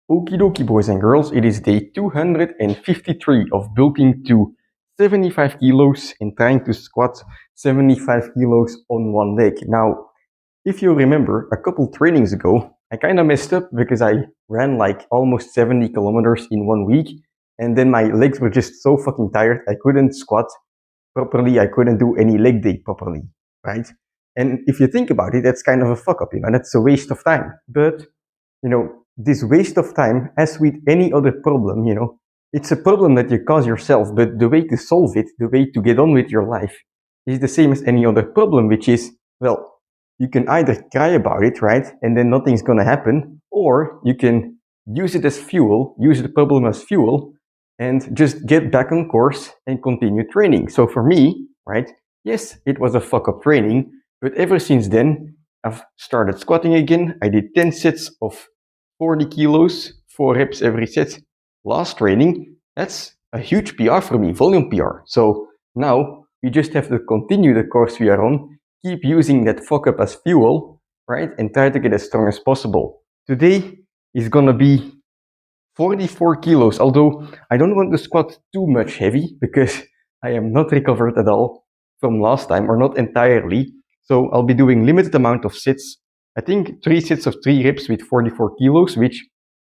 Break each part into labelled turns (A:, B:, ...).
A: Okie dokie, boys and girls, it is day 253 of bulking to 75 kilos and trying to squat 75 kilos on one leg. Now, if you remember, a couple trainings ago, I kind of messed up because I ran like almost 70 kilometers in 1 week, and then my legs were just so fucking tired, I couldn't squat properly, I couldn't do any leg day properly, right? And if you think about it, that's kind of a fuck up, that's a waste of time. But this waste of time, as with any other problem, it's a problem that you cause yourself, but the way to solve it, the way to get on with your life, is the same as any other problem, which is, well, you can either cry about it, right, and then nothing's gonna happen, or you can use it as fuel, use the problem as fuel, and just get back on course and continue training. So for me, right, yes, it was a fuck up training, but ever since then, I've started squatting again. I did 10 sets of 40 kilos, 4 reps every set. Last training, that's a huge PR for me, volume PR. So now we just have to continue the course we are on, keep using that fuck up as fuel, right? And try to get as strong as possible. Today is gonna be 44 kilos, although I don't want to squat too much heavy because I am not recovered at all from last time, or not entirely. So I'll be doing limited amount of sets. I think 3 sets of 3 reps with 44 kilos, which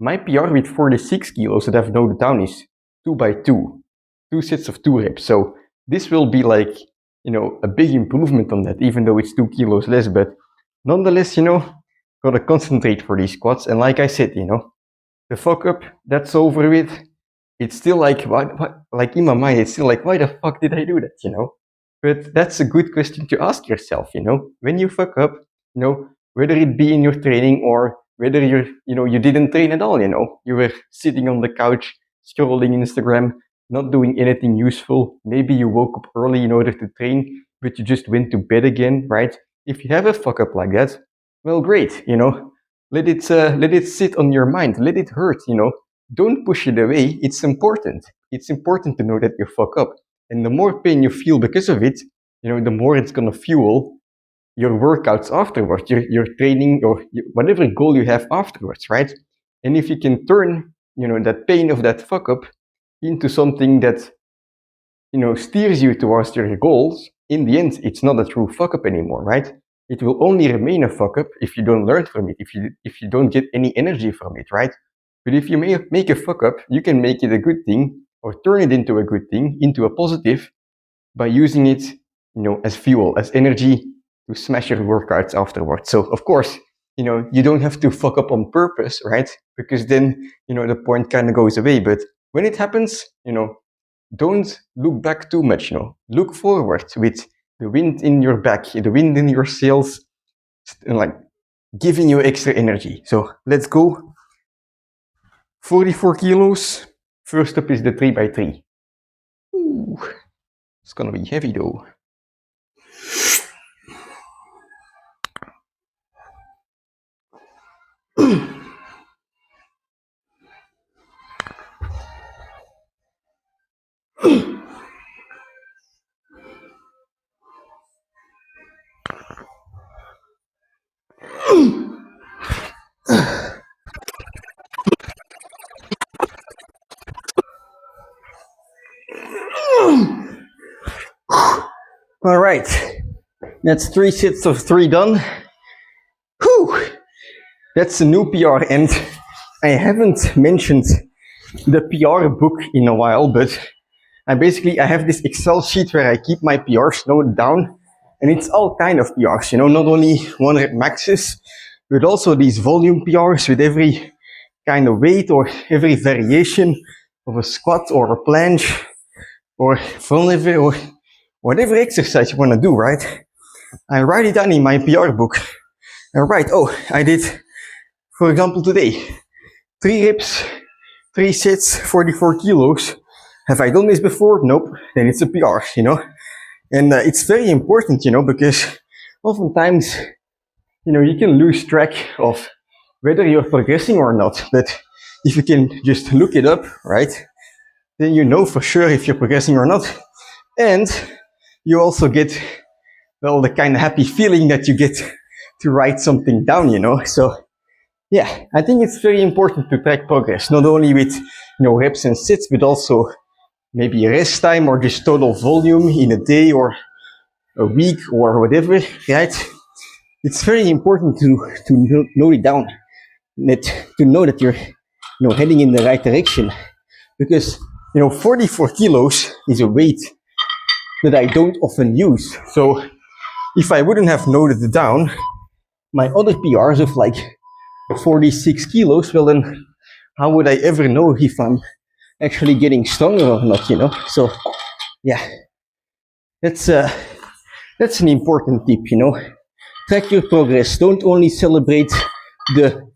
A: my PR with 46 kilos that I've noted down is 2 by 2. 2 sets of 2 reps. So this will be like, a big improvement on that, even though it's 2 kilos less. But nonetheless, gotta concentrate for these squats. And like I said, the fuck up, that's over with. It's still like, what, like in my mind, it's still like, why the fuck did I do that, But that's a good question to ask yourself, when you fuck up, whether it be in your training or whether you didn't train at all, you were sitting on the couch, scrolling Instagram, not doing anything useful. Maybe you woke up early in order to train, but you just went to bed again, right? If you have a fuck up like that, well, great, let it sit on your mind, let it hurt, don't push it away. It's important to know that you fuck up. And the more pain you feel because of it, the more it's gonna fuel your workouts afterwards, your training, or whatever goal you have afterwards, right? And if you can turn, that pain of that fuck up into something that, steers you towards your goals, in the end, it's not a true fuck up anymore, right? It will only remain a fuck up if you don't learn from it, if you don't get any energy from it, right? But if you make a fuck up, you can make it a good thing, or turn it into a good thing, into a positive, by using it, as fuel, as energy to smash your workouts afterwards. So of course, you don't have to fuck up on purpose, right? Because then, the point kind of goes away. But when it happens, don't look back too much, look forward with the wind in your back, the wind in your sails, like giving you extra energy. So let's go. 44 kilos. First up is the 3 by 3. Ooh, it's gonna be heavy though. All right, that's 3 sets of 3 done. Whew, that's a new PR, and I haven't mentioned the PR book in a while, but I have this Excel sheet where I keep my PRs noted down, and it's all kind of PRs, not only 1 rep maxes, but also these volume PRs with every kind of weight or every variation of a squat or a planche or front lever or whatever exercise you want to do, right? I write it down in my PR book. I write, I did, for example, today, 3 reps, 3 sets, 44 kilos. Have I done this before? Nope. Then it's a PR, And it's very important, because oftentimes, you can lose track of whether you're progressing or not. But if you can just look it up, right, then you know for sure if you're progressing or not. And you also get, well, the kind of happy feeling that you get to write something down, So yeah, I think it's very important to track progress, not only with reps and sets, but also maybe rest time or just total volume in a day or a week or whatever, right? It's very important to note it down, that to know that you're heading in the right direction, because 44 kilos is a weight that I don't often use. So if I wouldn't have noted it down, my other PRs of like 46 kilos, well then how would I ever know if I'm actually getting stronger or not? So yeah, that's an important tip. Track your progress. Don't only celebrate the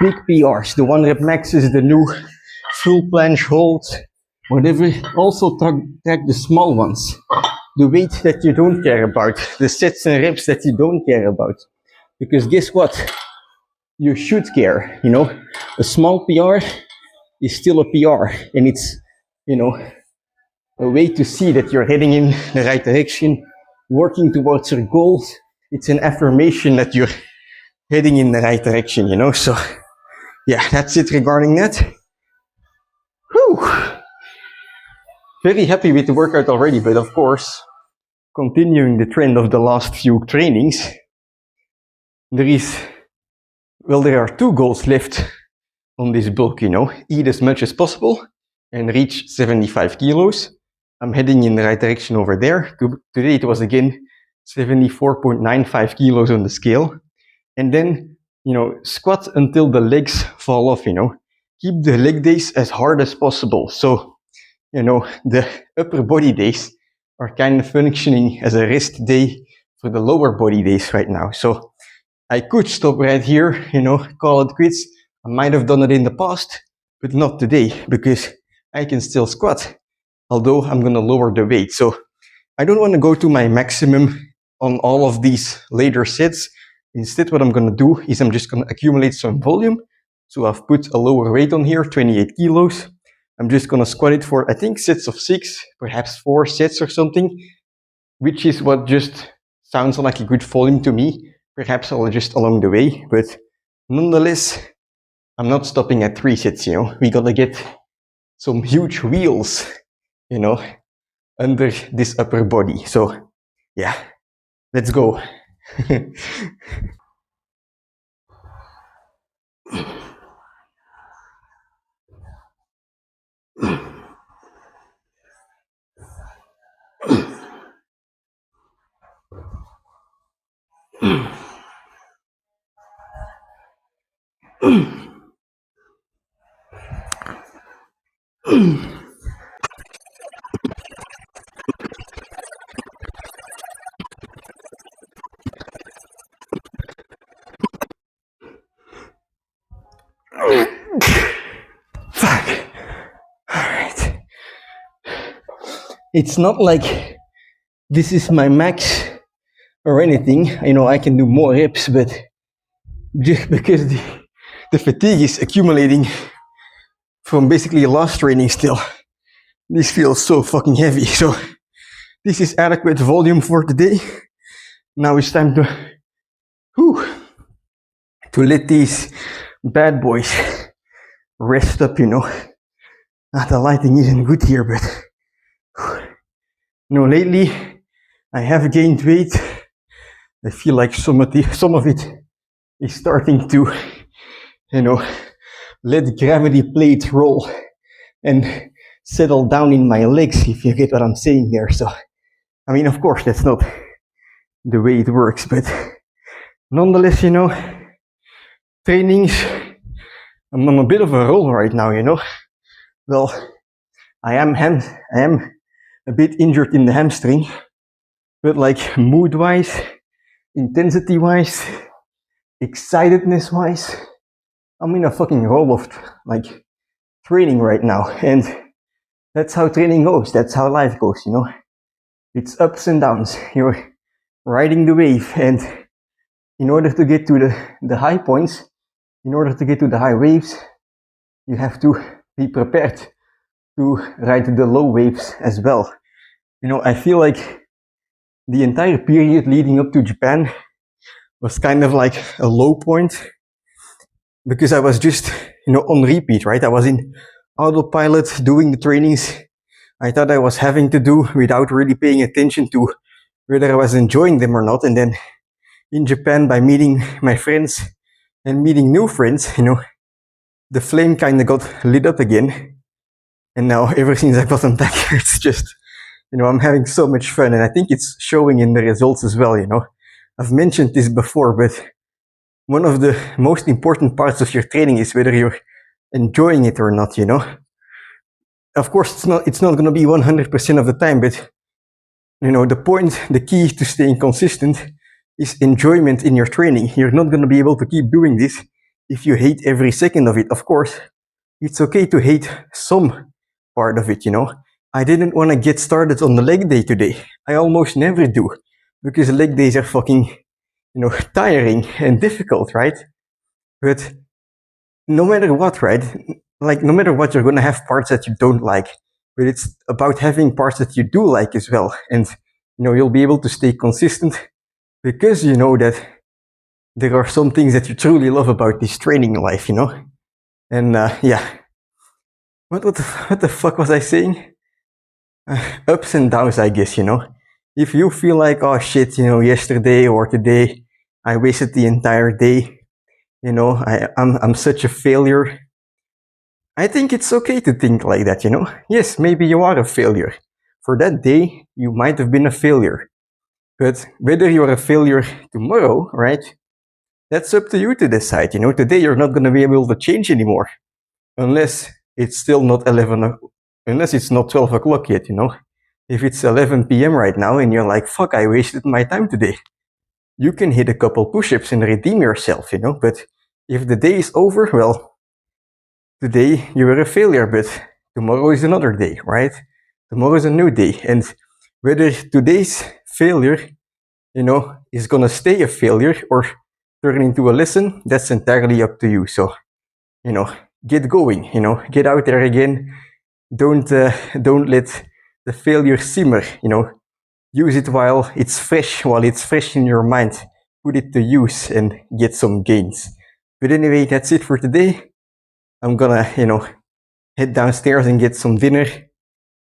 A: big PRs, the 1 rep maxes, the new full planche hold, whatever. Also track the small ones, the weight that you don't care about, the sets and reps that you don't care about. Because guess what? You should care. A small PR is still a PR, and it's a way to see that you're heading in the right direction, working towards your goals. It's an affirmation that you're heading in the right direction. So yeah, that's it regarding that. Whew. Very happy with the workout already, but of course, continuing the trend of the last few trainings, there are 2 goals left on this bulk. Eat as much as possible and reach 75 kilos. I'm heading in the right direction over there. Today it was again 74.95 kilos on the scale. And then, squat until the legs fall off. Keep the leg days as hard as possible. So, the upper body days are kind of functioning as a rest day for the lower body days right now. So I could stop right here, call it quits. I might have done it in the past, but not today, because I can still squat, although I'm going to lower the weight. So I don't want to go to my maximum on all of these later sets. Instead, what I'm going to do is I'm just going to accumulate some volume. So I've put a lower weight on here, 28 kilos. I'm just going to squat it for, I think, sets of 6, perhaps 4 sets or something, which is what just sounds like a good volume to me. Perhaps I'll adjust along the way, but nonetheless, I'm not stopping at 3 sets. We got to get some huge wheels, under this upper body. So yeah, let's go. Fuck. Alright. It's not like this is my max or anything. I can do more reps, but just because the fatigue is accumulating from basically last training still, this feels so fucking heavy. So this is adequate volume for today. Now it's time to let these bad boys rest up. The lighting isn't good here, but lately I have gained weight. I feel like some of it is starting to, let gravity play its role and settle down in my legs, if you get what I'm saying there. So, of course, that's not the way it works, but nonetheless, trainings, I'm on a bit of a roll right now. Well, I am a bit injured in the hamstring, but like mood-wise, intensity-wise, excitedness-wise, I'm in a fucking roll of like training right now, and that's how training goes. That's how life goes. It's ups and downs. You're riding the wave, and in order to get to the high points, in order to get to the high waves, you have to be prepared to ride the low waves as well. I feel like the entire period leading up to Japan was kind of like a low point. because I was just, on repeat, right? I was in autopilot doing the trainings I thought I was having to do without really paying attention to whether I was enjoying them or not. And then in Japan, by meeting my friends and meeting new friends, the flame kind of got lit up again. And now ever since I got back, it's just, I'm having so much fun, and I think it's showing in the results as well. I've mentioned this before, but one of the most important parts of your training is whether you're enjoying it or not. Of course, it's not going to be 100% of the time, but the key to staying consistent is enjoyment in your training. You're not going to be able to keep doing this if you hate every second of it. Of course, it's okay to hate some part of it. I didn't want to get started on the leg day today. I almost never do, because leg days are fucking, tiring and difficult, right? But no matter what, right? Like, no matter what, you're going to have parts that you don't like, but it's about having parts that you do like as well. And, you'll be able to stay consistent because you know that there are some things that you truly love about this training life, And, yeah. What the fuck was I saying? Ups and downs, I guess, If you feel like, oh shit, yesterday or today, I wasted the entire day, I'm such a failure. I think it's okay to think like that, Yes, maybe you are a failure. For that day, you might have been a failure. But whether you're a failure tomorrow, right? That's up to you to decide, Today you're not going to be able to change anymore. Unless it's still not unless it's not 12 o'clock yet, If it's 11 p.m. right now and you're like, fuck, I wasted my time today. You can hit a couple push-ups and redeem yourself, But if the day is over, well, today you were a failure, but tomorrow is another day, right? Tomorrow is a new day. And whether today's failure, is gonna stay a failure or turn into a lesson, that's entirely up to you. So, get going, get out there again. Don't let the failure simmer, Use it while it's fresh in your mind. Put it to use and get some gains. But anyway, that's it for today. I'm gonna, head downstairs and get some dinner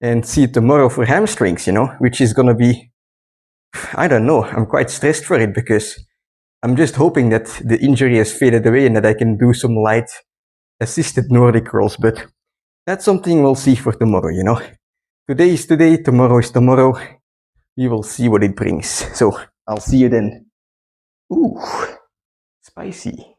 A: and see you tomorrow for hamstrings, which is gonna be, I don't know, I'm quite stressed for it because I'm just hoping that the injury has faded away and that I can do some light assisted Nordic curls, but that's something we'll see for tomorrow, Today is today, tomorrow is tomorrow. We will see what it brings. So I'll see you then. Ooh, spicy.